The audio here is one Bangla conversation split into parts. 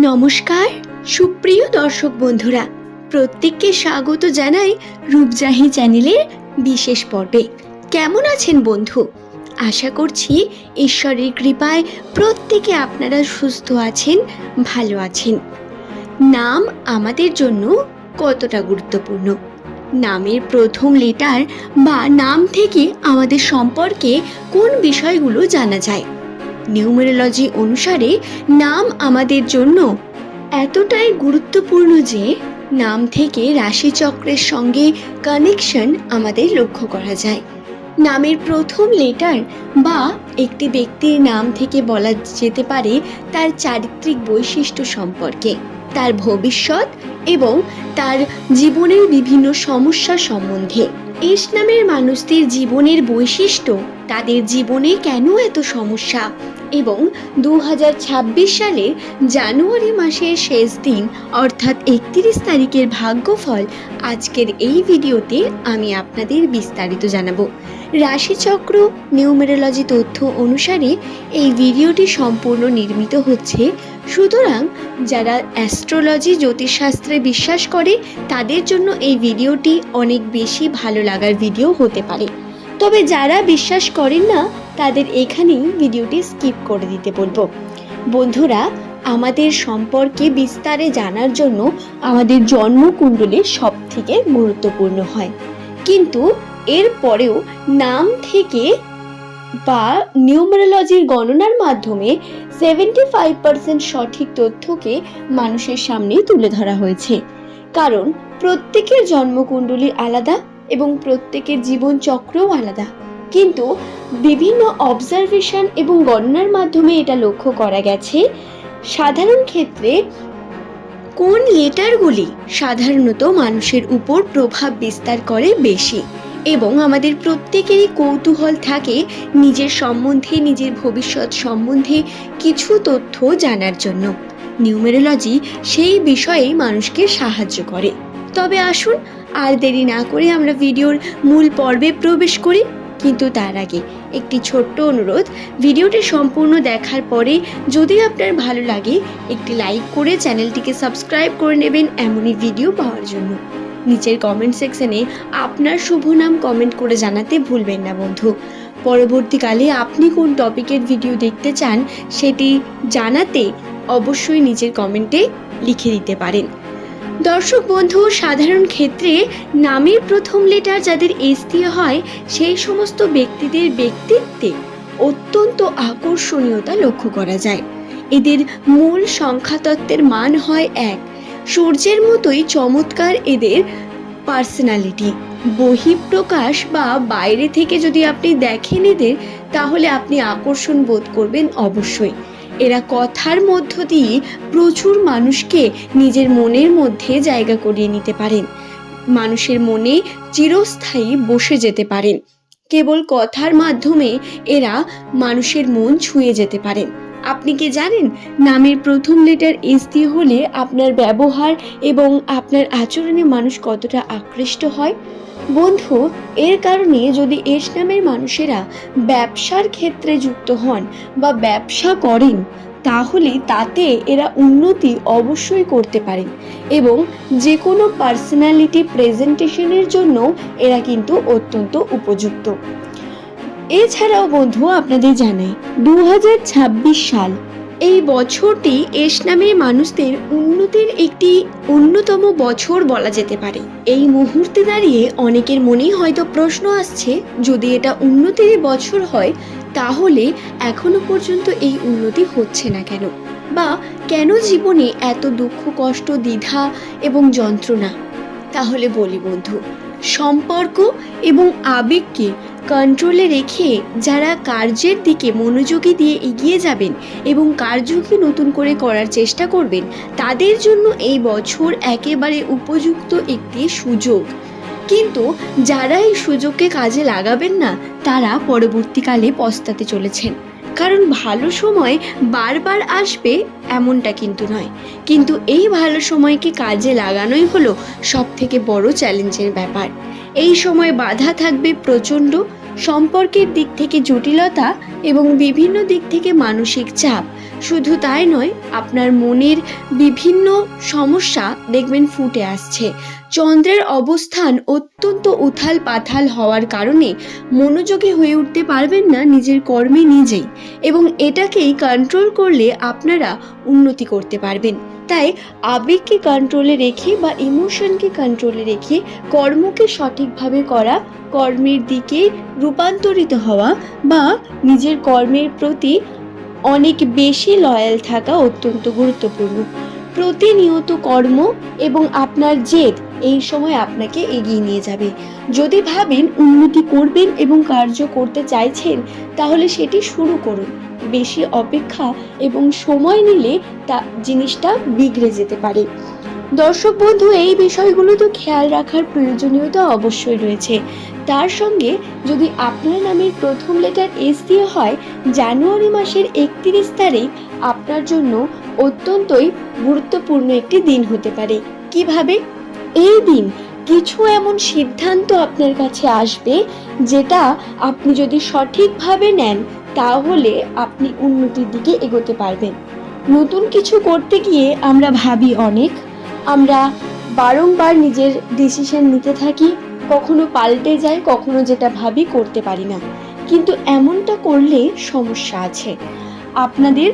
নমস্কার সুপ্রিয় দর্শক বন্ধুরা, প্রত্যেককে স্বাগত জানাই রূপজাহি চ্যানেলের বিশেষ পর্বে। কেমন আছেন বন্ধু? আশা করছি ঈশ্বরের কৃপায় প্রত্যেকে আপনারা সুস্থ আছেন, ভালো আছেন। নাম আমাদের জন্য কতটা গুরুত্বপূর্ণ? নামের প্রথম লেটার বা নাম থেকে আমাদের সম্পর্কে কোন বিষয়গুলো জানা যায়? নিউমেরোলজি অনুসারে নাম আমাদের জন্য এতটাই গুরুত্বপূর্ণ যে নাম থেকে রাশিচক্রের সঙ্গে কানেকশন আমাদের লক্ষ্য করা যায়। নামের প্রথম লেটার বা একটি ব্যক্তির নাম থেকে বলা যেতে পারে তার চারিত্রিক বৈশিষ্ট্য সম্পর্কে, তার ভবিষ্যৎ এবং তার জীবনের বিভিন্ন সমস্যা সম্বন্ধে। এস নামের মানুষদের জীবনের বৈশিষ্ট্য, তাদের জীবনে কেন এত সমস্যা এবং 2026 সালের জানুয়ারি মাসের শেষ দিন অর্থাৎ 31 তারিখের ভাগ্যফল আজকের এই ভিডিওতে আমি আপনাদের বিস্তারিত জানাবো। রাশিচক্র নিউমেরোলজি তথ্য অনুসারে এই ভিডিওটি সম্পূর্ণ নির্মিত হচ্ছে, সুতরাং যারা অ্যাস্ট্রোলজি জ্যোতিষশাস্ত্রে বিশ্বাস করে তাদের জন্য এই ভিডিওটি অনেক বেশি ভালো লাগার ভিডিও হতে পারে। তবে যারা বিশ্বাস করেন না তাদের এখানেই ভিডিওটি স্কিপ করে দিতে বলবো। বন্ধুরা, আমাদের সম্পর্কে বিস্তারে জানার জন্য আমাদের জন্মকুণ্ডলী সব থেকে গুরুত্বপূর্ণ হয়, কিন্তু এর পরেও নাম থেকে বা নিউমেরোলজির গণনার মাধ্যমে 75% সঠিক তথ্যকে মানুষের সামনে তুলে ধরা হয়েছে। কারণ প্রত্যেকের জন্মকুণ্ডলী আলাদা এবং প্রত্যেকের জীবন চক্রও আলাদা, কিন্তু বিভিন্ন অবজারভেশন এবং গণনার মাধ্যমে এটা লক্ষ্য করা গেছে সাধারণ ক্ষেত্রে কোন লেটারগুলি সাধারণত মানুষের উপর প্রভাব বিস্তার করে বেশি, এবং আমাদের প্রত্যেকেরই কৌতূহল থাকে নিজের সম্বন্ধে, নিজের ভবিষ্যৎ সম্বন্ধে কিছু তথ্য জানার জন্য। নিউমেরোলজি সেই বিষয়ে মানুষকে সাহায্য করে। তবে আসুন আর দেরি না করে আমরা ভিডিওর মূল পর্বে প্রবেশ করি। কিন্তু তার আগে একটি ছোট্ট অনুরোধ, ভিডিওটি সম্পূর্ণ দেখার পরে যদি আপনার ভালো লাগে একটি লাইক করে চ্যানেলটিকে সাবস্ক্রাইব করে নেবেন এমনই ভিডিও পাওয়ার জন্য। নিচের কমেন্ট সেকশনে আপনার শুভ নাম কমেন্ট করে জানাতে ভুলবেন না বন্ধু। পরবর্তীকালে আপনি কোন টপিকের ভিডিও দেখতে চান সেটি জানাতে অবশ্যই নিচের কমেন্টে লিখে দিতে পারেন। দর্শক বন্ধু, সাধারণ ক্ষেত্রে নামের প্রথম লেটার যাদের এস দিয়ে হয় সেই সমস্ত ব্যক্তিদের ব্যক্তিত্বে অত্যন্ত আকর্ষণীয়তা লক্ষ্য করা যায়। এদের মূল সংখ্যাতত্ত্বের মান হয় 1। সূর্যের মতোই চমৎকার এদের পার্সোনালিটি। বহিঃপ্রকাশ বা বাইরে থেকে যদি আপনি দেখেন এদের, তাহলে আপনি আকর্ষণ বোধ করবেন অবশ্যই। এরা কথার মধ্য দিয়ে প্রচুর মানুষকে নিজের মনের মধ্যে জায়গা করিয়ে নিতে পারেন, মানুষের মনে চিরস্থায়ী বসে যেতে পারেন। কেবল কথার মাধ্যমে এরা মানুষের মন ছুঁয়ে যেতে পারেন। আপনি কি জানেন নামের প্রথম লেটার এস দিয়ে হলে আপনার ব্যবহার এবং আপনার আচরণে মানুষ কতটা আকৃষ্ট হয়? বন্ধু, এর কারণে যদি এস নামের মানুষেরা ব্যবসার ক্ষেত্রে যুক্ত হন বা ব্যবসা করেন, তাহলে তাতে এরা উন্নতি অবশ্যই করতে পারেন এবং যে কোনো পার্সোনালিটি প্রেজেন্টেশনের জন্য এরা কিন্তু অত্যন্ত উপযুক্ত। এছাড়াও বন্ধু আপনাদের জানাই 2026 সাল এই বছরটি এস নামের মানুষদের উন্নতির একটি অন্যতম বছর বলা যেতে পারে। এই মুহূর্তে দাঁড়িয়ে অনেকের মনেই হয়তো প্রশ্ন আসছে, যদি এটা উন্নতির বছর হয় তাহলে এখনো পর্যন্ত এই উন্নতি হচ্ছে না কেন, বা কেন জীবনে এত দুঃখ, কষ্ট, দ্বিধা এবং যন্ত্রণা? তাহলে বলি বন্ধু, সম্পর্ক এবং আবেগকে কন্ট্রোলে রেখে যারা কার্যের দিকে মনোযোগী দিয়ে এগিয়ে যাবেন এবং কার্যকে নতুন করে করার চেষ্টা করবেন, তাদের জন্য এই বছর একেবারে উপযুক্ত একটি সুযোগ। কিন্তু যারা এই সুযোগকে কাজে লাগাবেন না তারা পরবর্তীকালে পস্তাতে চলেছেন। কারণ ভালো সময় বারবার আসবে এমনটা কিন্তু নয়, কিন্তু এই ভালো সময়কে কাজে লাগানোই হলো সব থেকে বড় চ্যালেঞ্জের ব্যাপার। এই সময় বাধা থাকবে প্রচণ্ড, সম্পর্কের দিক থেকে জটিলতা এবং বিভিন্ন দিক থেকে মানসিক চাপ, শুধু তাই নয়, আপনার মনের বিভিন্ন সমস্যা দেখবেন ফুটে আসছে। চন্দ্রের অবস্থান অত্যন্ত উথাল পাথাল হওয়ার কারণে মনোযোগী হয়ে উঠতে পারবেন না নিজের কর্মে নিজেই, এবং এটাকেই কন্ট্রোল করলে আপনারা উন্নতি করতে পারবেন। তাই আবেগকে কন্ট্রোলে রেখে বা ইমোশনকে কন্ট্রোলে রেখে কর্মকে সঠিকভাবে করা, কর্মের দিকে রূপান্তরিত হওয়া বা নিজের কর্মের প্রতি অনেক বেশি লয়াল থাকা অত্যন্ত গুরুত্বপূর্ণ। প্রতিনিয়ত কর্ম এবং আপনার জেদ এই সময় আপনাকে এগিয়ে নিয়ে যাবে। যদি ভাবেন উন্নতি করবেন এবং কার্য করতে চাইছেন, তাহলে সেটি শুরু করুন। বেশি অপেক্ষা এবং সময় নিলে তা জিনিসটা বিগড়ে যেতে পারে। দর্শক বন্ধু, এই বিষয়গুলো তো খেয়াল রাখার প্রয়োজনীয়তা অবশ্যই রয়েছে। তার সঙ্গে যদি আপনার নামের প্রথম লেটার এস দিয়ে হয়, জানুয়ারি মাসের 31 তারিখ আপনার জন্য অত্যন্তই গুরুত্বপূর্ণ একটি দিন হতে পারে। কিভাবে? এই দিন কিছু এমন সিদ্ধান্ত আপনার কাছে আসবে যেটা আপনি যদি সঠিকভাবে নেন, তাহলে আপনি উন্নতির দিকে এগোতে পারবেন। নতুন কিছু করতে গিয়ে আমরা ভাবি অনেক, আমরা বারংবার নিজের ডিসিশন নিতে থাকি, কখনো পাল্টে যায়, কখনো যেটা ভাবি করতে পারি না। কিন্তু এমনটা করলে সমস্যা আছে। আপনাদের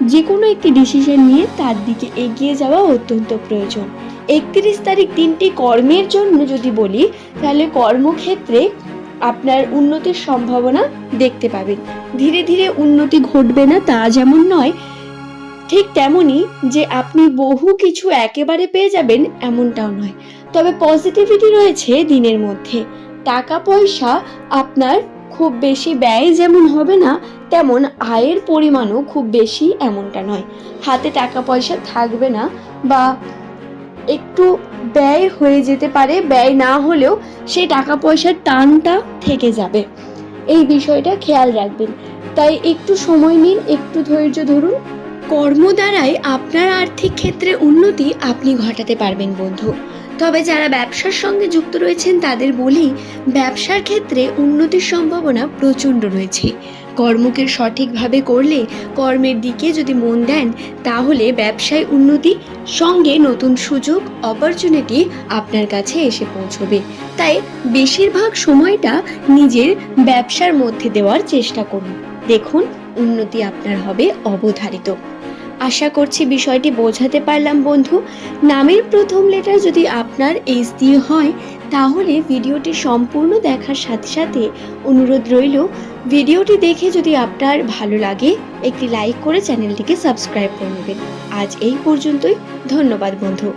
যে কোনো একটি ডিসিশন নিয়ে তার দিকে এগিয়ে যাওয়া অত্যন্ত প্রয়োজন। 31 তারিখ দিনটি কর্মের জন্য যদি বলি, তাহলে কর্মক্ষেত্রে আপনার উন্নতির সম্ভাবনা দেখতে পাবেন। ধীরে ধীরে উন্নতি ঘটবে না তা যেমন নয়, ঠিক তেমনই যে আপনি বহু কিছু একেবারে পেয়ে যাবেন এমনটাও নয়। তবে পজিটিভিটি রয়েছে দিনের মধ্যে। টাকা পয়সা আপনার খুব বেশি ব্যয় যেমন হবে না, তেমন আয়ের পরিমাণও খুব বেশি এমনটা নয়। হাতে টাকা পয়সা থাকবে না বা একটু ব্যয় হয়ে যেতে পারে, ব্যয় না হলেও সেই টাকা পয়সার টানটা থেকে যাবে। এই বিষয়টা খেয়াল রাখবেন। তাই একটু সময় নিন, একটু ধৈর্য ধরুন। কর্ম দ্বারাই আপনার আর্থিক ক্ষেত্রে উন্নতি আপনি ঘটাতে পারবেন বন্ধু। তবে যারা ব্যবসার সঙ্গে যুক্ত রয়েছেন তাদের বলি, ব্যবসার ক্ষেত্রে উন্নতির সম্ভাবনা প্রচণ্ড রয়েছে। কর্মকে সঠিকভাবে করলে, কর্মের দিকে যদি মন দেন, তাহলে ব্যবসায় উন্নতি সঙ্গে নতুন সুযোগ, অপরচুনিটি আপনার কাছে এসে পৌঁছবে। তাই বেশিরভাগ সময়টা নিজের ব্যবসার মধ্যে দেওয়ার চেষ্টা করুন। দেখুন, উন্নতি আপনার হবে অবধারিত। আশা করছি বিষয়টি বোঝাতে পারলাম বন্ধু। নামের প্রথম লেটার যদি আপনার এস দিয়ে হয়, তাহলে ভিডিওটি সম্পূর্ণ দেখার সাথে সাথে অনুরোধ রইল, ভিডিওটি দেখে যদি আপনার ভালো লাগে, একটি লাইক করে চ্যানেলটিকে সাবস্ক্রাইব করে নেবেন। আজ এই পর্যন্তই। ধন্যবাদ বন্ধু।